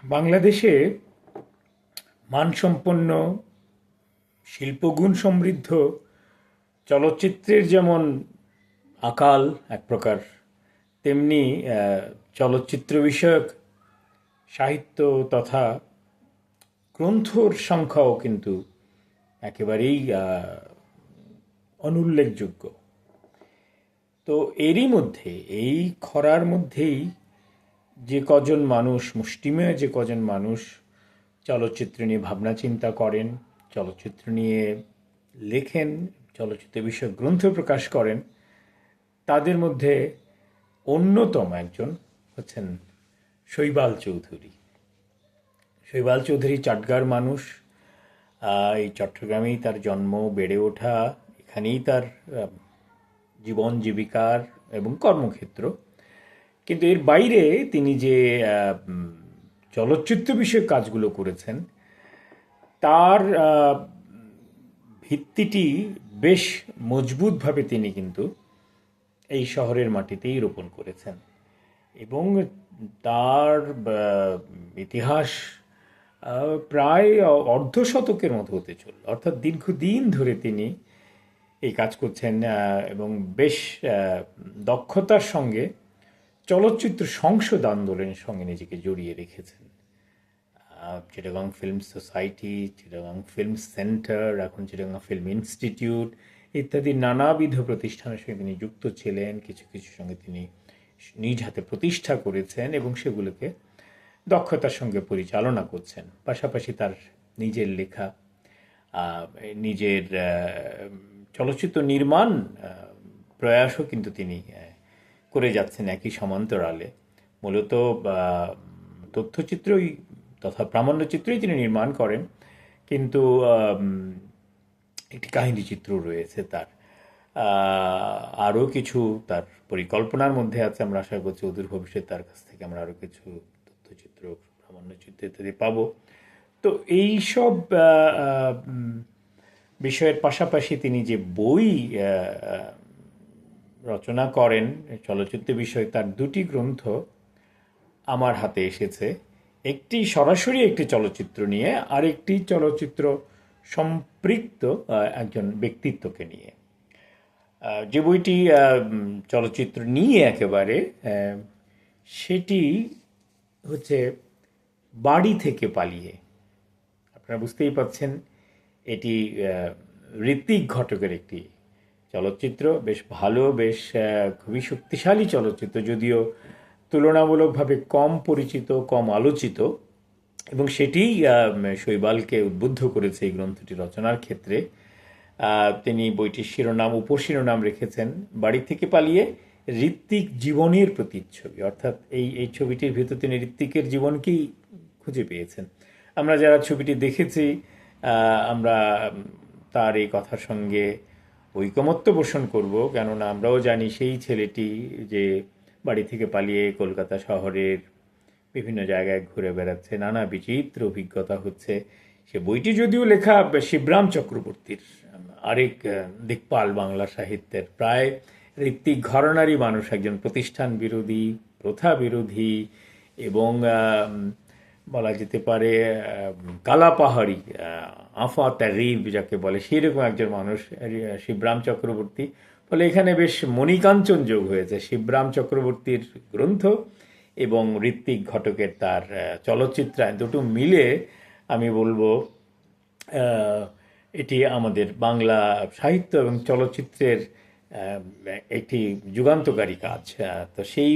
বাংলাদেশে মানসম্পন্ন শিল্পগুণ সমৃদ্ধ চলচ্চিত্রের যেমন আকাল এক প্রকার, তেমনি চলচ্চিত্র বিষয়ক সাহিত্য তথা গ্রন্থর সংখ্যাও কিন্তু একেবারেই অনুল্লেখযোগ্য। তো এরই মধ্যে, এই খরার মধ্যেই যে কজন মানুষ, মুষ্টিমেয় যে কজন মানুষ চলচ্চিত্র নিয়ে ভাবনা চিন্তা করেন, চলচ্চিত্র নিয়ে লেখেন, চলচ্চিত্র বিষয়ক গ্রন্থ প্রকাশ করেন, তাদের মধ্যে অন্যতম একজন হচ্ছেন শৈবাল চৌধুরী। শৈবাল চৌধুরী চাটগাঁর মানুষ। এই চট্টগ্রামেই তার জন্ম, বেড়ে ওঠা, এখানেই তার জীবন জীবিকার এবং কর্মক্ষেত্র। কিন্তু এর বাইরে তিনি যে চলচ্চিত্র বিষয়ক কাজগুলো করেছেন, তার ভিত্তিটি বেশ মজবুতভাবে তিনি কিন্তু এই শহরের মাটিতেই রোপণ করেছেন এবং তার ইতিহাস প্রায় অর্ধশতকের মতো হতে চলল। অর্থাৎ দীর্ঘদিন ধরে তিনি এই কাজ করছেন এবং বেশ দক্ষতার সঙ্গে চলচ্চিত্র সংসদ আন্দোলনের সঙ্গে নিজেকে জড়িয়ে রেখেছেন। Chittagong film society, Chittagong film centre, এখন চিটাগাং ফিল্ম ইনস্টিটিউট ইত্যাদি নানাবিধ প্রতিষ্ঠানের সঙ্গে তিনি যুক্ত ছিলেন। কিছু কিছু সঙ্গে তিনি নিজ হাতে প্রতিষ্ঠা করেছেন এবং সেগুলোকে দক্ষতার সঙ্গে পরিচালনা করছেন। পাশাপাশি তার নিজের লেখা, নিজের চলচ্চিত্র নির্মাণ প্রয়াসও কিন্তু তিনি করে যাচ্ছেন একই সমান্তরালে। মূলত তথ্যচিত্রই তথা প্রামাণ্যচিত্রই তিনি নির্মাণ করেন, কিন্তু একটি কাহিনীচিত্র রয়েছে তার। আরও কিছু তার পরিকল্পনার মধ্যে আছে। আমরা আশা করছি অদূর ভবিষ্যতে তার কাছ থেকে আমরা আরও কিছু তথ্যচিত্র, প্রামাণ্যচিত্র ইত্যাদি পাব। তো এইসব বিষয়ের পাশাপাশি তিনি যে বই রচনা করেন চলচ্চিত্র বিষয়ে, তার দুটি গ্রন্থ আমার হাতে এসেছে। একটি সরাসরি একটি চলচ্চিত্র নিয়ে, আর একটি চলচ্চিত্র সম্পৃক্ত একজন ব্যক্তিত্বকে নিয়ে। যে বইটি চলচ্চিত্র নিয়ে একেবারে, সেটি হচ্ছে বাড়ি থেকে পালিয়ে। আপনারা বুঝতেই পাচ্ছেন এটি ঋত্বিক ঘটকের একটি চলচ্চিত্র, বেশ ভালো, বেশ খুবই শক্তিশালী চলচ্চিত্র, যদিও তুলনামূলকভাবে কম পরিচিত, কম আলোচিত, এবং সেটিই শৈবালকে উদ্বুদ্ধ করেছে এই গ্রন্থটি রচনার ক্ষেত্রে। তিনি বইটির শিরোনাম, উপশিরোনাম রেখেছেন বাড়ি থেকে পালিয়ে ঋত্বিক জীবনের প্রতিচ্ছবি। অর্থাৎ এই ছবিটির ভিতর তিনি ঋত্বিকের জীবনকেই খুঁজে পেয়েছেন। আমরা যারা ছবিটি দেখেছি, আমরা তার এই কথার সঙ্গে ঐকমত্য পোষণ করব, কেননা আমরাও জানি সেই ছেলেটি যে বাড়ি থেকে পালিয়ে কলকাতা শহরের বিভিন্ন জায়গায় ঘুরে বেড়াচ্ছে, নানা বিচিত্র অভিজ্ঞতা হচ্ছে। সে বইটি যদিও লেখা শিবরাম চক্রবর্তীর, আরেক দিকপাল বাংলা সাহিত্যের, প্রায় ঋত্বিক ঘরানারই মানুষ, একজন প্রতিষ্ঠান বিরোধী, প্রথা বিরোধী এবং বলা যেতে পারে কালাপাহাড়ি, আফা তারিব যাকে বলে, সেরকম একজন মানুষ শিবরাম চক্রবর্তী। ফলে এখানে বেশ মণিকাঞ্চন যোগ হয়েছে শিবরাম চক্রবর্তীর গ্রন্থ এবং ঋত্বিক ঘটকের তার চলচ্চিত্রায়ন। দুটো মিলে আমি বলবো এটি আমাদের বাংলা সাহিত্য এবং চলচ্চিত্রের একটি যুগান্তকারী কাজ। তো সেই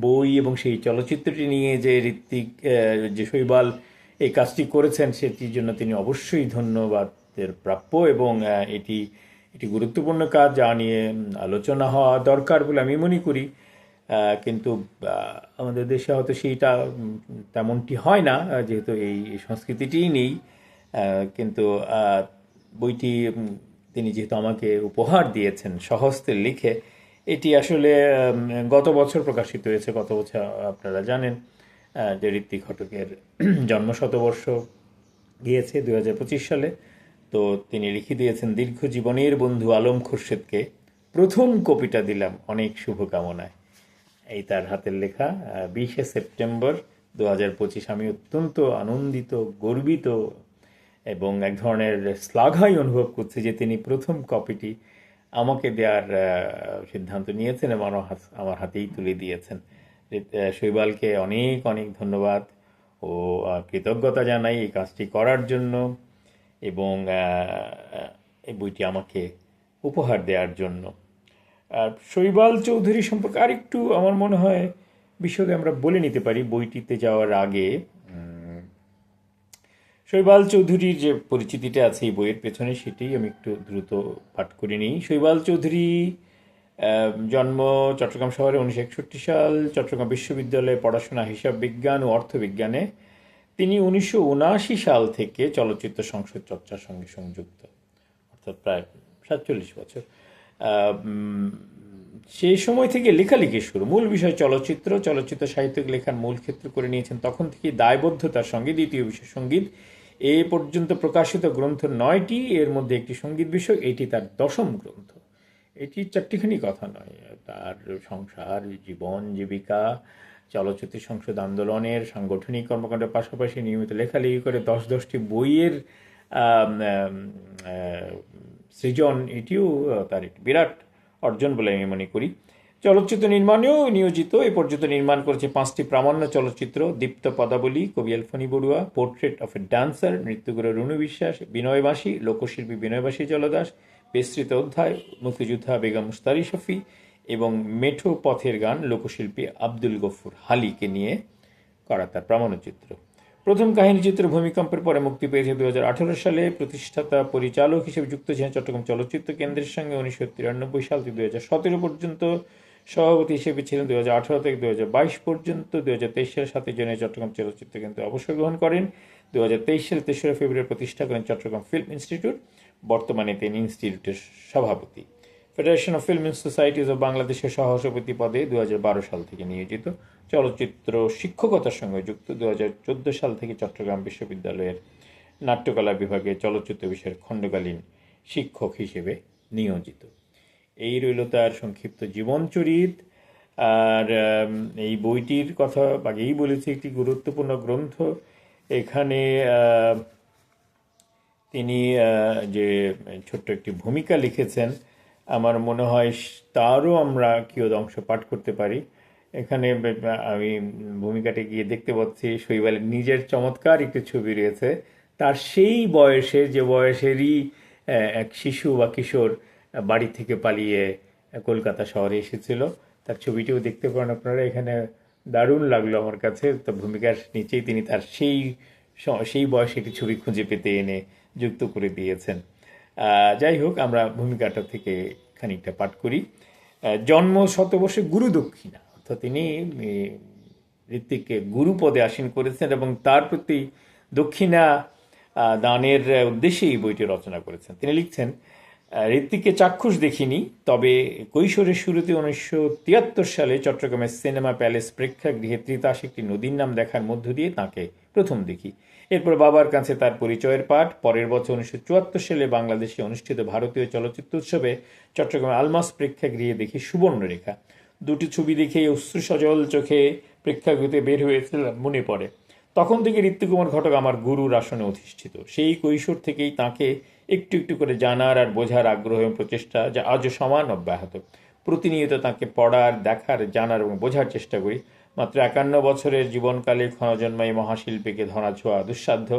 বই এবং সেই চলচ্চিত্রটি নিয়ে যে ঋত্বিক, যে শৈবাল এই কাজটি করেছেন, সেটির জন্য তিনি অবশ্যই ধন্যবাদের প্রাপ্য এবং এটি গুরুত্বপূর্ণ কাজ, যা নিয়ে আলোচনা হওয়া দরকার বলে আমি মনে করি। কিন্তু আমাদের দেশে হয়তো সেইটা তেমনটি হয় না, যেহেতু এই সংস্কৃতিটিই নেই। কিন্তু বইটি তিনি যেহেতু আমাকে উপহার দিয়েছেন স্বহস্তে লিখে, এটি আসলে গত বছর প্রকাশিত হয়েছে। গত বছর আপনারা জানেন যে ঋত্বিক ঘটকের জন্মশতবর্ষ গিয়েছে 2025 সালে। তো তিনি লিখে দিয়েছেন, দীর্ঘ জীবনের বন্ধু আলম খোরশেদকে প্রথম কপিটা দিলাম অনেক শুভকামনায়। এই তার হাতের লেখা, 20শে সেপ্টেম্বর 2025 আমি অত্যন্ত আনন্দিত, গর্বিত এবং এক ধরনের শ্লাঘাই অনুভব করছি যে তিনি প্রথম কপিটি আমাকে দেওয়ার সিদ্ধান্ত নিয়েছেন এবং আমার হাতেই তুলে দিয়েছেন। শৈবালকে অনেক অনেক ধন্যবাদ ও কৃতজ্ঞতা জানাই এই কাজটি করার জন্য এবং এই বইটি আমাকে উপহার দেওয়ার জন্য। আর শৈবাল চৌধুরী সম্পর্কে আরেকটু আমার মনে হয় বিশদে আমরা বলে নিতে পারি বইটিতে যাওয়ার আগে। শৈবাল চৌধুরীর যে পরিচিতিটা আছে এই বইয়ের পেছনে সেটি আমি একটু দ্রুত পাঠ করে নিই। শৈবাল চৌধুরী জন্ম চট্টগ্রাম শহরে 1961 সাল, চট্টগ্রাম বিশ্ববিদ্যালয়ে পড়াশোনা হিসাব বিজ্ঞান ও অর্থবিজ্ঞানে। তিনি 1979 সাল থেকে চলচ্চিত্র সংসদ চর্চার সঙ্গে সংযুক্ত, অর্থাৎ প্রায় 47 বছর। সেই সময় থেকে লেখালেখি শুরু, মূল বিষয় চলচ্চিত্র সাহিত্য লেখার মূল ক্ষেত্র করে নিয়েছেন। তখন থেকে দায়বদ্ধতার সঙ্গে দ্বিতীয় বিষয় সঙ্গীত। এ পর্যন্ত প্রকাশিত গ্রন্থ 9টি, এর মধ্যে একটি সঙ্গীত বিষয়, এটি তার 10ম গ্রন্থ। এটি চারটিখানি কথা নয়, তার সংসার, জীবন, জীবিকা, চলচ্চিত্র সংসদ আন্দোলনের সাংগঠনিক কর্মকাণ্ডের পাশাপাশি নিয়মিত লেখালেখি করে 10টি বইয়ের সৃজন, এটিও তার একটি বিরাট অর্জন বলে আমি মনে করি। চলচ্চিত্র নির্মাণেও নিয়োজিত, এ পর্যন্ত নির্মাণ করেছে 5টি প্রামাণ্য চলচ্চিত্র: Dipta Padabali, Kabiyal Phani Barua, portrait of a dancer, নৃত্যগুরু রুনু বিশ্বাস, বিনয়বাসী, লোকশিল্পী বিনয়বাসী জলদাস, বিস্তৃত অধ্যায়, মুক্তিযোদ্ধা বেগম মুস্তারি শফি এবং মেঠো পথের গান, লোকশিল্পী আব্দুল গফুর হালিকে নিয়ে করা তার প্রামাণ্যচিত্র। প্রথম কাহিনীচিত্র ভূমিকম্পের পরে মুক্তি পেয়েছে 2018 সালে। প্রতিষ্ঠাতা পরিচালক হিসেবে যুক্ত ছিলেন চট্টগ্রাম চলচ্চিত্র কেন্দ্রের সঙ্গে 1993 সাল থেকে 2017 পর্যন্ত। সভাপতি হিসেবে ছিলেন 2018 থেকে 2022 পর্যন্ত। 2023 সালে 7 জানুয়ারি চট্টগ্রাম চলচ্চিত্র কেন্দ্রে অবসর গ্রহণ করেন। 2023 সালে 3রা ফেব্রুয়ারি প্রতিষ্ঠা করেন চট্টগ্রাম ফিল্ম ইনস্টিটিউট। বর্তমানে তিনি ইনস্টিটিউটের সভাপতি। Federation of film societies of বাংলাদেশের সহসভাপতি পদে 2012 সাল থেকে নিয়োজিত। চলচ্চিত্র শিক্ষকতার সঙ্গে যুক্ত। 2014 সাল থেকে চট্টগ্রাম বিশ্ববিদ্যালয়ের নাট্যকলা বিভাগে চলচ্চিত্র বিষয়ের খণ্ডকালীন শিক্ষক হিসেবে নিয়োজিত। এই রইল তার সংক্ষিপ্ত জীবনচরিত। আর এই বইটির কথা আগেই বলেছি, একটি গুরুত্বপূর্ণ গ্রন্থ। এখানে তিনি যে ছোট্ট একটি ভূমিকা লিখেছেন, আমার মনে হয় তারও আমরা কিয়দংশ পাঠ করতে পারি। এখানে আমি ভূমিকাটি গিয়ে দেখতে পাচ্ছি শৈবালের নিজের চমৎকার একটি ছবি রয়েছে। তার সেই বয়সে, যে বয়সেরই এক শিশু বা কিশোর বাড়ি থেকে পালিয়ে কলকাতা শহরে এসেছিল, তার ছবিটিও দেখতে পারেন আপনারা। এখানে দারুণ লাগলো আমার কাছে। তো ভূমিকার নিচেই তিনি তার সেই বয়সে একটি ছবি খুঁজে পেতে এনে যুক্ত করে দিয়েছেন। যাই হোক, আমরা ভূমিকাটা থেকে খানিকটা পাঠ করি। জন্ম শতবর্ষে গুরু দক্ষিণা, অর্থাৎ তিনি ঋত্বিককে গুরু পদে আসীন করেছেন এবং তার প্রতি দক্ষিণা দানের উদ্দেশ্যে এই বইটি রচনা করেছেন। তিনি লিখছেন, ঋত্বিককে চাক্ষুষ দেখিনি, তবে কৈশোরের শুরুতে 1973 সালে চট্টগ্রামের সিনেমা প্যালেস প্রেক্ষাগৃহে তিতাস একটি নদীর নাম দেখার মধ্য দিয়ে তাকে প্রথম দেখি। এরপর বাবার কাছে তার পরিচয়ের পাঠ। পরের বছর 1974 সালে বাংলাদেশে অনুষ্ঠিত ভারতীয় চলচ্চিত্র উৎসবে চট্টগ্রাম আলমাস প্রেক্ষাগৃহে দেখি সুবর্ণরেখা। দুটি ছবি দেখে অশ্রু সজল চোখে প্রেক্ষাগৃহে বের হয়েছিলাম মনে পড়ে। তখন থেকে ঋত্বিকুমার ঘটক আমার গুরুর আসনে অধিষ্ঠিত। সেই কৈশোর থেকেই তাকে একটু একটু করে জানার আর বোঝার আগ্রহ এবং প্রচেষ্টা, যা আজও সমান অব্যাহত। প্রতিনিয়ত তাকে পড়ার, দেখার, জানার এবং বোঝার চেষ্টা করি। মাত্র 51 বছরের জীবনকালে ক্ষণজন্মায়ী মহাশিল্পীকে ধরা ছোঁয়া দুঃসাধ্য,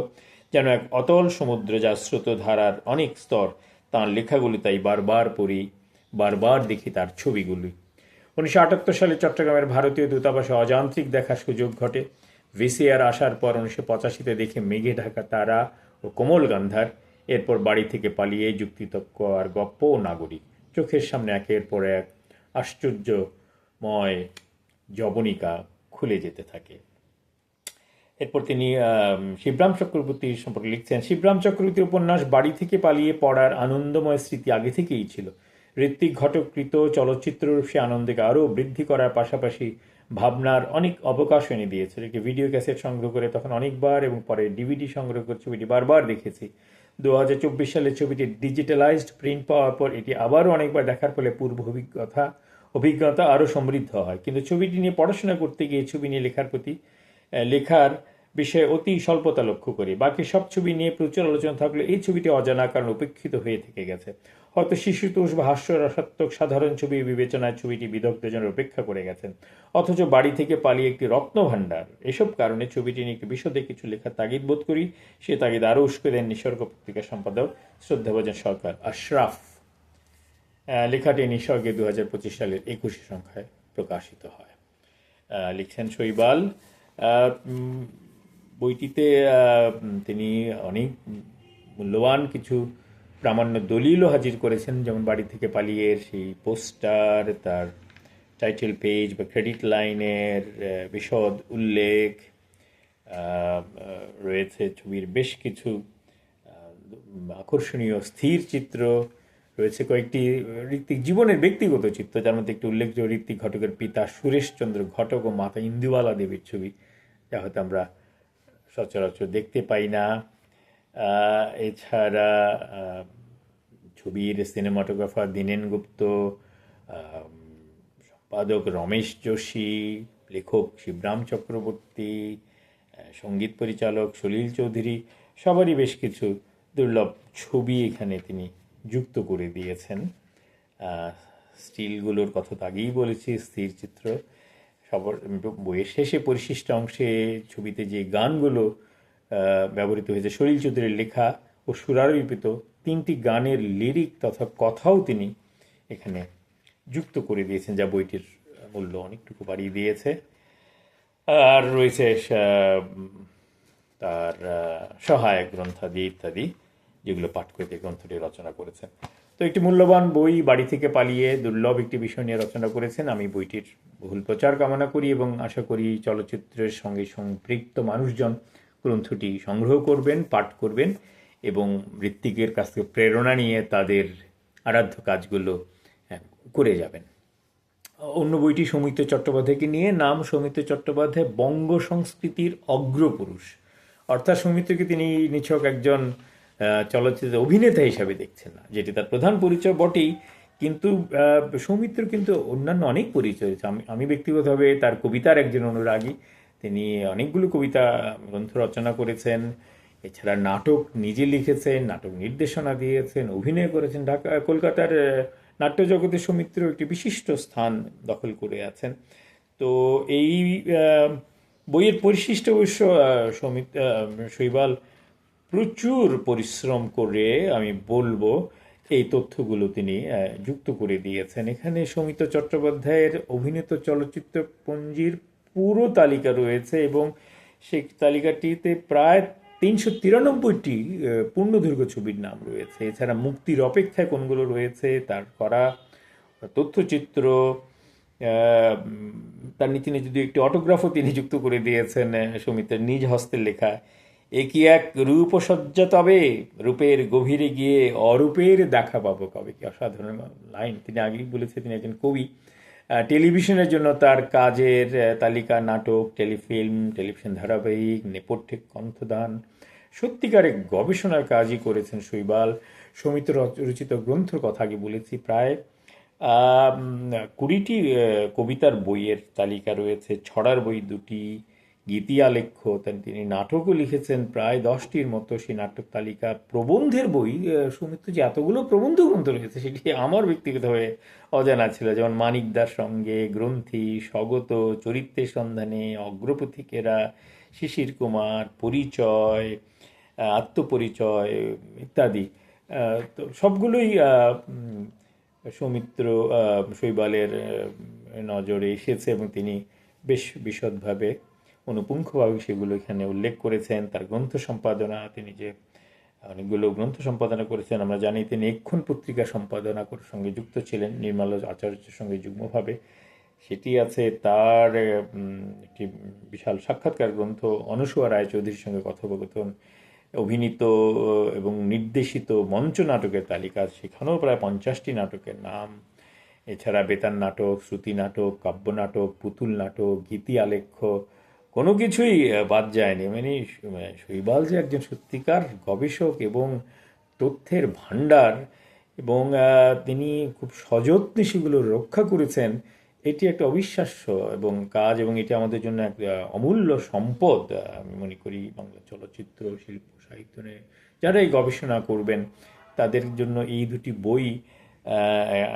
যেন এক অতল সমুদ্র, যার স্রোতধারার অনেক স্তর। তাঁর লেখাগুলি তাই বারবার পড়ি, বারবার দেখি তার ছবিগুলি। 1978 সালে চট্টগ্রামের ভারতীয় দূতাবাসে অযান্ত্রিক দেখার সুযোগ ঘটে। ভিসিআর আসার পর 1985-তে দেখে মেঘে ঢাকা তারা ও কোমল গান্ধার। এরপর বাড়ি থেকে পালিয়ে যুক্তিতক্ক আর গপ্প ও নাগরিক। চোখের সামনে একের পর এক আশ্চর্যময় জবনিকা খুলে যেতে থাকে। এরপর তিনি শিবরাম চক্রবর্তীর সম্পর্কে লিখছেন, শিবরাম চক্রবর্তীর উপন্যাস বাড়ি থেকে পালিয়ে পড়ার আনন্দময় স্মৃতি আগে থেকেই ছিল। ঋত্বিক ঘটককৃত চলচ্চিত্ররূপ সে আনন্দকে আরও বৃদ্ধি করার পাশাপাশি ভাবনার অনেক অবকাশ এনে দিয়েছে। একটি ভিডিও ক্যাসেট সংগ্রহ করে তখন অনেকবার এবং পরে ডিভিডি সংগ্রহ করে ছবিটি বারবার দেখেছি। 2024 সালে ছবিটি ডিজিটালাইজড প্রিন্ট পাওয়ার পর এটি আবারও অনেকবার দেখার ফলে পূর্ব অভিজ্ঞতা আরও সমৃদ্ধ হয়। কিন্তু ছবিটি নিয়ে পড়াশোনা করতে গিয়ে ছবি নিয়ে লেখার প্রতি লেখার বিষয়ে অতি স্বল্পতা লক্ষ্য করি। বাকি সব ছবি নিয়ে প্রচুর আলোচনা থাকলে এই ছবিটি অজানা কারণ উপেক্ষিত হয়ে থেকে গেছে। হয়তো শিশুতোষ বা হাস্যরসাত্মক সাধারণ ছবি বিবেচনায় ছবিটি বিদগ্ধজনের উপেক্ষা করে গেছেন, অথচ বাড়ি থেকে পালিয়ে একটি রত্নভাণ্ডার। এসব কারণে ছবিটি নিয়ে একটু বিশদে কিছু লেখার তাগিদ বোধ করি। সে তাগিদ আরও উস্কে দেন নিসর্গ পত্রিকার সম্পাদক শ্রদ্ধাভাজন সরকার আশরাফ। লেখাটি নিসর্গে 2025 সালের 21 সংখ্যায় প্রকাশিত হয়। লিখছেন শৈবাল। বইটিতে তিনি অনেক মূল্যবান কিছু প্রামাণ্য দলিলও হাজির করেছেন, যেমন বাড়ি থেকে পালিয়ে সেই পোস্টার, তার টাইটেল পেজ বা ক্রেডিট লাইনের বিশদ উল্লেখ রয়েছে। ছবির বেশ কিছু আকর্ষণীয় স্থির চিত্র রয়েছে, কয়েকটি ঋত্বিক জীবনের ব্যক্তিগত চিত্র, যার মধ্যে একটি উল্লেখযোগ্য ঋত্বিক ঘটকের পিতা সুরেশচন্দ্র ঘটক ও মাতা ইন্দুবালা দেবীর ছবি, যা হয়তো আমরা সচরাচর দেখতে পাই না। এছাড়া ছবির সিনেমাটোগ্রাফার দীনেন গুপ্ত, সম্পাদক রমেশ যোশী, লেখক শিবরাম চক্রবর্তী, সঙ্গীত পরিচালক সলিল চৌধুরী, সবারই বেশ কিছু দুর্লভ ছবি এখানে তিনি যুক্ত করে দিয়েছেন। স্টিলগুলোর কথা তো আগেই বলেছি, স্থির চিত্র। সবার বইয়ের শেষে পরিশিষ্ট অংশে ছবিতে যে গানগুলো ব্যবহৃত হয়েছে, সলিল চৌধুরীর লেখা ও সুরারোপিত 3টি গানের লিরিক তথা কথাও তিনি এখানে যুক্ত করে দিয়েছেন, যা বইটির মূল্য অনেকটুকু বাড়িয়ে দিয়েছে। আর রয়েছে তার সহায়ক গ্রন্থাদি ইত্যাদি, যেগুলো পাঠ করে গ্রন্থটি রচনা করেছেন। তো একটি মূল্যবান বই, বাড়ি থেকে পালিয়ে দুর্লভ একটি বিষয় নিয়ে রচনা করেছেন। আমি বইটির বহুল প্রচার কামনা করি এবং আশা করি চলচ্চিত্রের সঙ্গে সম্পৃক্ত মানুষজন গ্রন্থটি সংগ্রহ করবেন, পাঠ করবেন এবং ঋত্বিকের কাছ থেকে প্রেরণা নিয়ে তাদের আরাধ্য কাজগুলো করে যাবেন। অন্য বইটি সৌমিত্র চট্টোপাধ্যায়কে নিয়ে, নাম সৌমিত্র চট্টোপাধ্যায় বঙ্গ সংস্কৃতির অগ্রপুরুষ। অর্থাৎ সৌমিত্রকে তিনি নিছক একজন চলচ্চিত্র অভিনেতা হিসাবে দেখছেন না, যেটি তার প্রধান পরিচয় বটেই, কিন্তু সৌমিত্র কিন্তু অন্যান্য অনেক পরিচয়। আমি ব্যক্তিগতভাবে তার কবিতার একজন অনুরাগী। তিনি অনেকগুলো কবিতা গ্রন্থ রচনা করেছেন, এছাড়া নাটক নিজে লিখেছেন, নাটক নির্দেশনা দিয়েছেন, অভিনয় করেছেন। কলকাতার নাট্যজগতে সৌমিত্র একটি বিশিষ্ট স্থান দখল করে আছেন। তো এই বইয়ের পরিশিষ্ট অবশ্য শৈবাল প্রচুর পরিশ্রম করে, আমি বলবো, এই তথ্যগুলো তিনি যুক্ত করে দিয়েছেন। এখানে সৌমিত্র চট্টোপাধ্যায়ের অভিনীত চলচ্চিত্র পঞ্জির পুরো তালিকা রয়েছে এবং সেই তালিকাটিতে প্রায় 393টি পূর্ণদৈর্ঘ্য ছবির নাম রয়েছে। এছাড়া মুক্তির অপেক্ষায় কোনগুলো রয়েছে তার করা তথ্যচিত্র, তার নিচে যদি একটি অটোগ্রাফও তিনি যুক্ত করে দিয়েছেন সৌমিত্রের নিজ হস্তের লেখা। একই এক রূপসজ্জা তবে, রূপের গভীরে গিয়ে অরূপের দেখা পাবো কবে। কি অসাধারণ লাইন! তিনি আগেই বলেছে তিনি একজন কবি। টেলিভিশনের জন্য তার কাজের তালিকা, নাটক, টেলিফিল্ম, টেলিভিশন ধারাবাহিক, নেপথ্যে কণ্ঠদান, সত্যিকারের গবেষণার কাজই করেছেন শৈবাল। সৌমিত্র রচিত গ্রন্থর কথা আগে বলেছি, প্রায় 20টি কবিতার বইয়ের তালিকা রয়েছে, ছড়ার বই 2টি, গীতি আলেখ্য, তিনি নাটকও লিখেছেন প্রায় 10টির মতো। সেই নাটক তালিকা, প্রবন্ধের বই, সৌমিত্র যে এতগুলো প্রবন্ধ গ্রন্থ রয়েছে সেটি আমার ব্যক্তিগতভাবে অজানা ছিল, যেমন মানিকদার সঙ্গে, গ্রন্থি, স্বগত, চরিত্রের সন্ধানে, অগ্রপথিকেরা, শিশির কুমার, পরিচয়, আত্মপরিচয় ইত্যাদি। তো সবগুলোই সৌমিত্র শৈবালের নজরে এসেছে এবং তিনি বেশ বিশদভাবে, অনুপুঙ্খভাবে সেগুলো এখানে উল্লেখ করেছেন। তার গ্রন্থ সম্পাদনা, তিনি যে অনেকগুলো গ্রন্থ সম্পাদনা করেছেন আমরা জানি। তিনি এক্ষণ পত্রিকা সম্পাদনা সঙ্গে যুক্ত ছিলেন, নির্মল আচার্যের সঙ্গে যুগ্মভাবে, সেটি আছে। তার একটি বিশাল সাক্ষাৎকার গ্রন্থ, অনসূয়া রায়চৌধুরীর সঙ্গে কথোপকথন, অভিনীত এবং নির্দেশিত মঞ্চ নাটকের তালিকা, সেখানেও প্রায় 50টি নাটকের নাম। এছাড়া বেতার নাটক, শ্রুতি নাটক, কাব্য নাটক, পুতুল নাটক, গীতি আলেখ্য, কোনো কিছুই বাদ যায়নি। মানে শৈবাল যে একজন সত্যিকার গবেষক এবং তথ্যের ভাণ্ডার, এবং তিনি খুব সযত্নে সেগুলো রক্ষা করেছেন এটি একটা অবিশ্বাস্য এবং কাজ, এবং এটি আমাদের জন্য এক অমূল্য সম্পদ। আমি মনে করি বাংলা চলচ্চিত্র শিল্প সাহিত্য নিয়ে যারা এই গবেষণা করবেন তাদের জন্য এই দুটি বই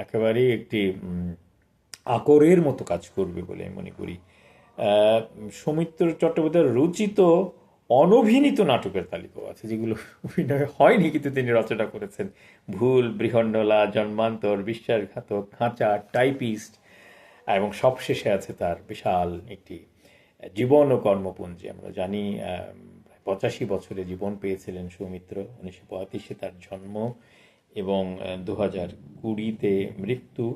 একেবারেই একটি আকরের মতো কাজ করবে বলে আমি মনে করি। আহ, সৌমিত্র চট্টোপাধ্যায়ের রচিত অনভিনীত নাটকের তালিকাও আছে, যেগুলো অভিনয় হয়নি কিন্তু তিনি রচনা করেছেন। ভুল, বৃহন্নলা, জন্মান্তর, বিশ্বাসঘাতক, খাঁচা, টাইপিস্ট, এবং সবশেষে আছে তার বিশাল একটি জীবন ও কর্মপুঞ্জি। আমরা জানি 85 বছরে জীবন পেয়েছিলেন সৌমিত্র। 1935-এ তার জন্ম এবং 2020-তে মৃত্যু।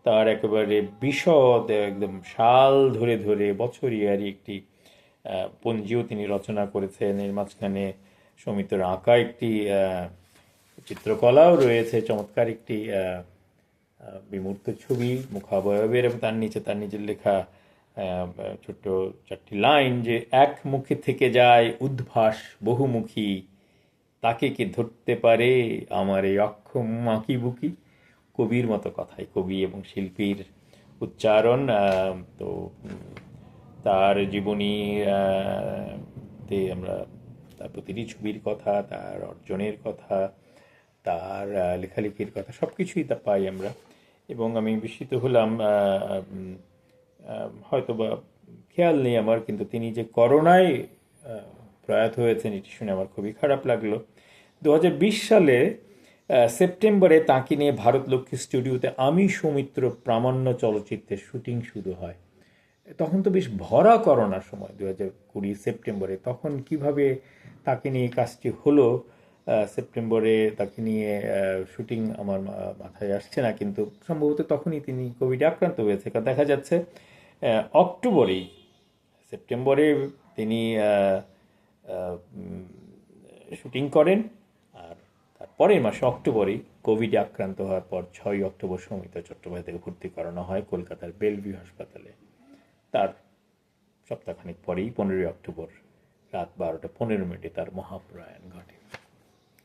তার একেবারে বিশদ একদম সাল ধরে ধরে বছরিয়ারি একটি পঞ্জিও তিনি রচনা করেছেন। এর মাঝখানে সৌমিত্রের আঁকা একটি চিত্রকলাও রয়েছে, চমৎকার একটি বিমূর্ত ছবি মুখাবয়বের, এবং তার নিচে তার নিজের লেখা ছোট্ট 4টি লাইন, যে এক মুখে থেকে যায় উদ্ভাস বহুমুখী, তাকে কে ধরতে পারে আমার এই অক্ষম মাকি বুকি। কবির মতো কথাই, কবি এবং শিল্পীর উচ্চারণ। তো তার জীবনী তে আমরা তার প্রতিটি ছবির কথা, তার অর্জনের কথা, তার লেখালেখির কথা সব কিছুই তা পাই আমরা। এবং আমি বিস্মিত হলাম, হয়তো বা খেয়াল নেই আমার, কিন্তু তিনি যে করোনায় প্রয়াত হয়েছেন এটি শুনে আমার খুবই খারাপ লাগলো। 2020 সালে সেপ্টেম্বরে তাঁকে নিয়ে ভারতলক্ষ্মী স্টুডিওতে আমি সৌমিত্র প্রামাণ্য চলচ্চিত্রের শুটিং শুরু হয়। তখন তো বেশ ভরা করোনার সময়, 2020 সেপ্টেম্বরে। তখন কিভাবে তাকে নিয়ে কাজটি হলো, সেপ্টেম্বরে তাকে নিয়ে শুটিং আমার মাথায় আসছে না, কিন্তু সম্ভবত তখনই তিনি কোভিডে আক্রান্ত হয়েছে। কারণ দেখা যাচ্ছে অক্টোবরেই, সেপ্টেম্বরে তিনি শুটিং করেন, আর তারপরের মাসে অক্টোবরেই কোভিডে আক্রান্ত হওয়ার পর 6 অক্টোবর সৌমিত্র চট্টোপাধ্যায়কে ভর্তি করানো হয় কলকাতার বেলভিউ হাসপাতালে। তার সপ্তাহখানেক পরেই 15 অক্টোবর রাত 12টা 15 মিনিটে তার মহাপ্রয়াণ ঘটে।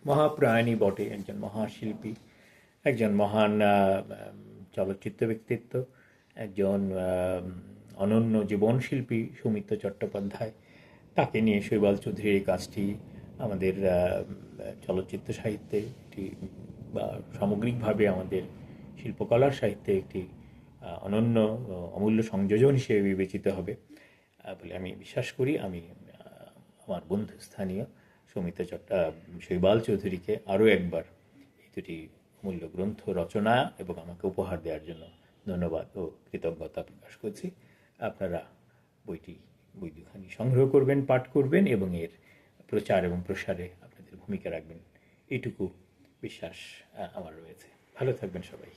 মহাপ্রয়াণই বটে, একজন মহাশিল্পী, একজন মহান চলচ্চিত্র ব্যক্তিত্ব, একজন অনন্য জীবনশিল্পী সৌমিত্র চট্টোপাধ্যায়। তাকে নিয়ে শৈবাল চৌধুরীর এই কাজটি আমাদের চলচ্চিত্র সাহিত্যে একটি, বা সামগ্রিকভাবে আমাদের শিল্পকলার সাহিত্যে একটি অনন্য অমূল্য সংযোজন হিসেবে বিবেচিত হবে বলে আমি বিশ্বাস করি। আমি আমার বন্ধুস্থানীয় শৈবাল চৌধুরীকে আরও একবার এই দুটি মূল্য গ্রন্থ রচনা এবং আমাকে উপহার দেওয়ার জন্য ধন্যবাদ ও কৃতজ্ঞতা প্রকাশ করছি। আপনারা বই দুখানি সংগ্রহ করবেন, পাঠ করবেন এবং এর প্রচার এবং প্রসারে আপনাদের ভূমিকা রাখবেন, এইটুকু বিশ্বাস আমার রয়েছে। ভালো থাকবেন সবাই।